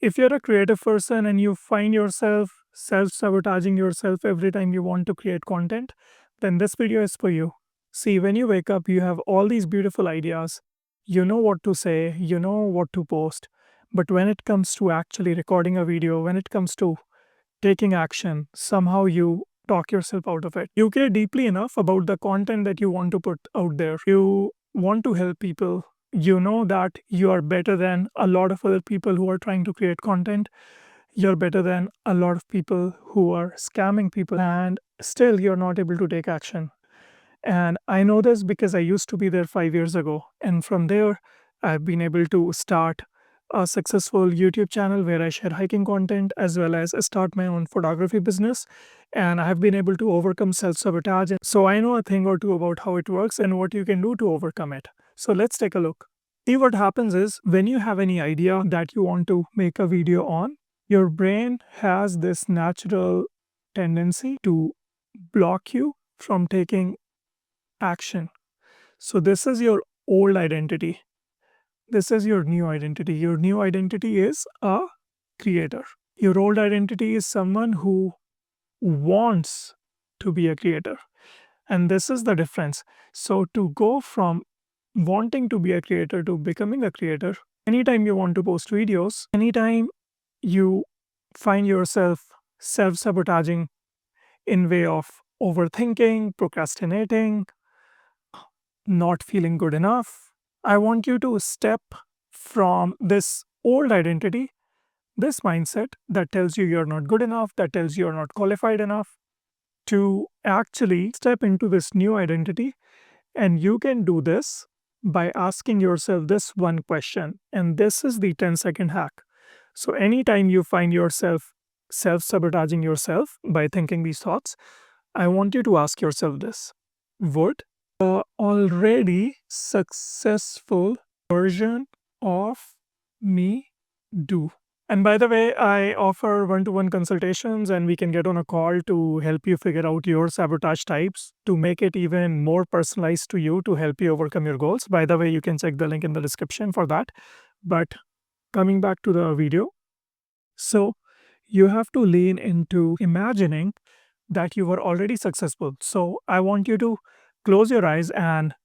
If you're a creative person and you find yourself self-sabotaging yourself every time you want to create content, then this video is for you. See, when you wake up, you have all these beautiful ideas. You know what to say, you know what to post. But when it comes to actually recording a video, when it comes to taking action, somehow you talk yourself out of it. You care deeply enough about the content that you want to put out there. You want to help people. You know that you are better than a lot of other people who are trying to create content. You're better than a lot of people who are scamming people, and still you're not able to take action. And I know this because I used to be there 5 years ago. And from there, I've been able to start a successful YouTube channel where I share hiking content as well as start my own photography business. And I have been able to overcome self sabotage. So I know a thing or two about how it works and what you can do to overcome it. So let's take a look. See, what happens is when you have any idea that you want to make a video on, your brain has this natural tendency to block you from taking action. So this is your old identity. This is your new identity. Your new identity is a creator. Your old identity is someone who wants to be a creator. And this is the difference. So to go from wanting to be a creator to becoming a creator, anytime you want to post videos, anytime you find yourself self-sabotaging in way of overthinking, procrastinating, not feeling good enough, I want you to step from this old identity, this mindset that tells you you're not good enough, that tells you you're not qualified enough, to actually step into this new identity. And you can do this by asking yourself this one question. And this is the 10-second hack. So anytime you find yourself self-sabotaging yourself by thinking these thoughts, I want you to ask yourself this. Would the already successful version of me do? And by the way, I offer one-to-one consultations and we can get on a call to help you figure out your sabotage types to make it even more personalized to you to help you overcome your goals. By the way, you can check the link in the description for that. But coming back to the video, so you have to lean into imagining that you were already successful. So I want you to close your eyes and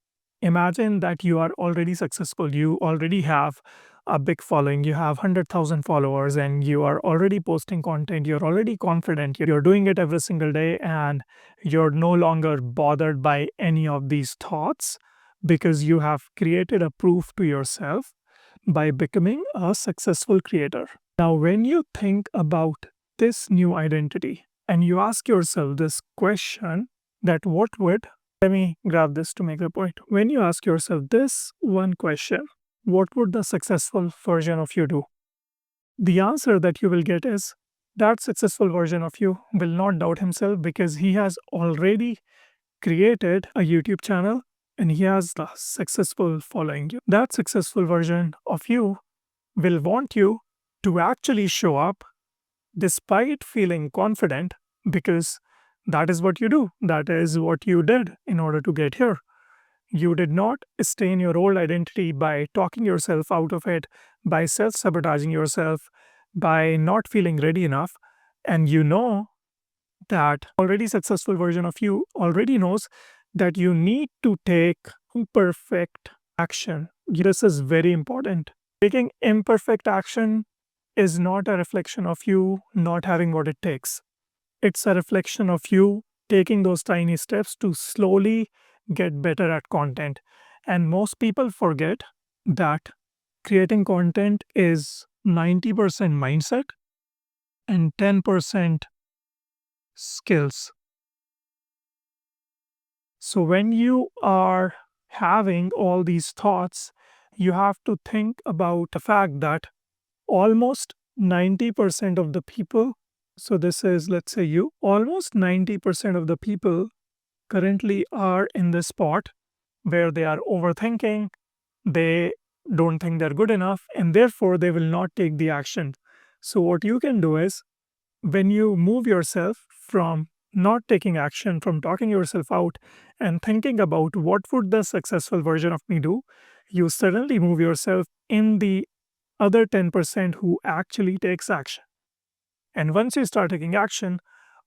imagine that you are already successful. You already have a big following. You have 100,000 followers and you are already posting content. You're already confident. You're doing it every single day and you're no longer bothered by any of these thoughts because you have created a proof to yourself by becoming a successful creator. Now, when you think about this new identity and you ask yourself this question, that what would, let me grab this to make the point. When you ask yourself this one question, what would the successful version of you do? The answer that you will get is that successful version of you will not doubt himself because he has already created a YouTube channel and he has a successful following. That successful version of you will want you to actually show up despite feeling confident because that is what you do. That is what you did in order to get here. You did not stay in your old identity by talking yourself out of it, by self-sabotaging yourself, by not feeling ready enough. And you know that already successful version of you already knows that you need to take imperfect action. This is very important. Taking imperfect action is not a reflection of you not having what it takes. It's a reflection of you taking those tiny steps to slowly get better at content. And most people forget that creating content is 90% mindset and 10% skills. So when you are having all these thoughts, you have to think about the fact that almost 90% of the people, so this is, let's say you, almost 90% of the people currently are in this spot where they are overthinking, they don't think they're good enough, and therefore they will not take the action. So what you can do is, when you move yourself from not taking action, from talking yourself out and thinking about what would the successful version of me do, you suddenly move yourself in the other 10% who actually takes action. And once you start taking action,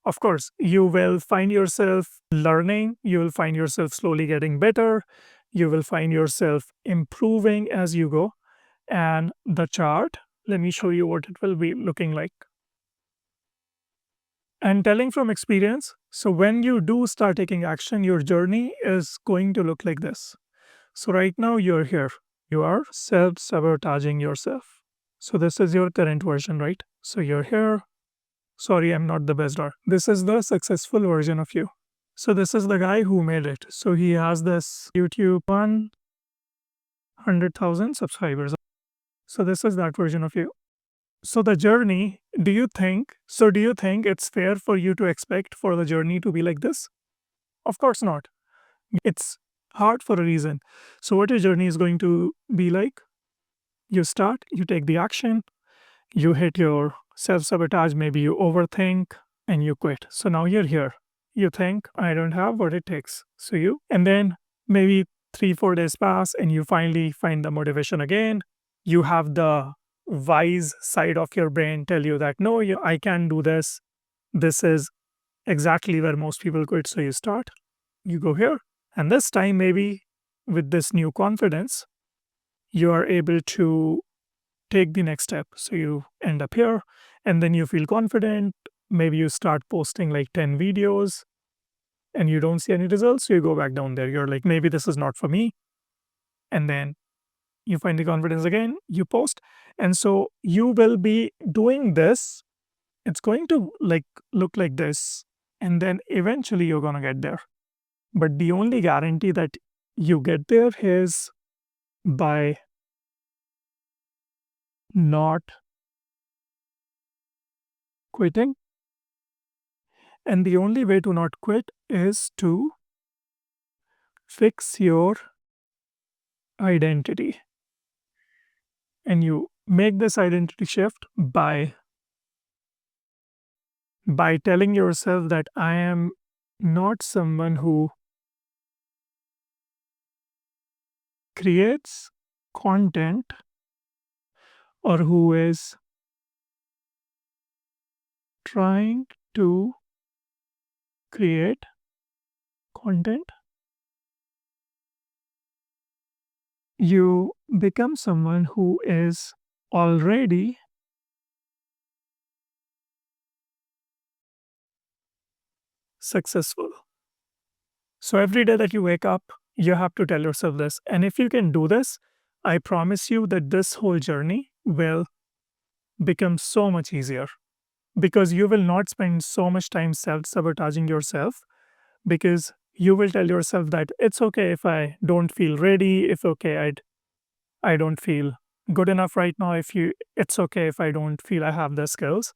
of course, you will find yourself learning, you will find yourself slowly getting better, you will find yourself improving as you go. And the chart, let me show you what it will be looking like. And telling from experience, so when you do start taking action, your journey is going to look like this. So right now you're here, you are self-sabotaging yourself. So this is your current version, right? So you're here. Sorry, I'm not the best art. This is the successful version of you. So this is the guy who made it. So he has this YouTube 100,000 subscribers. So this is that version of you. So the journey, do you think it's fair for you to expect for the journey to be like this? Of course not. It's hard for a reason. So what your journey is going to be like? You start, you take the action, you hit your self-sabotage, maybe you overthink and you quit. So now you're here. You think, I don't have what it takes. And then maybe 3-4 days pass and you finally find the motivation again. You have the wise side of your brain tell you that, no, I can do this. This is exactly where most people quit. So you start, you go here. And this time, maybe with this new confidence, you are able to take the next step. So you end up here and then you feel confident. Maybe you start posting like 10 videos and you don't see any results. So you go back down there. You're like, maybe this is not for me. And then you find the confidence again, you post. And so you will be doing this. It's going to look like this. And then eventually you're going to get there. But the only guarantee that you get there is by not quitting. And the only way to not quit is to fix your identity. And you make this identity shift by telling yourself that I am not someone who creates content or who is trying to create content. You become someone who is already successful. So every day that you wake up, you have to tell yourself this. And if you can do this, I promise you that this whole journey will become so much easier because you will not spend so much time self-sabotaging yourself, because you will tell yourself that it's okay if I don't feel ready, if okay I don't feel good enough right now, it's okay if I don't feel I have the skills.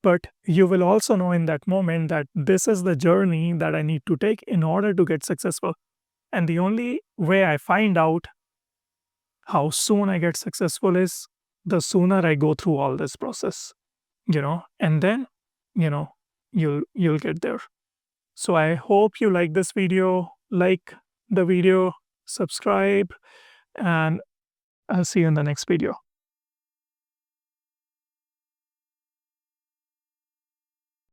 But you will also know in that moment that this is the journey that I need to take in order to get successful. And the only way I find out how soon I get successful is the sooner I go through all this process, and then, you know, you'll get there. So I hope you like this video, like the video, subscribe, and I'll see you in the next video.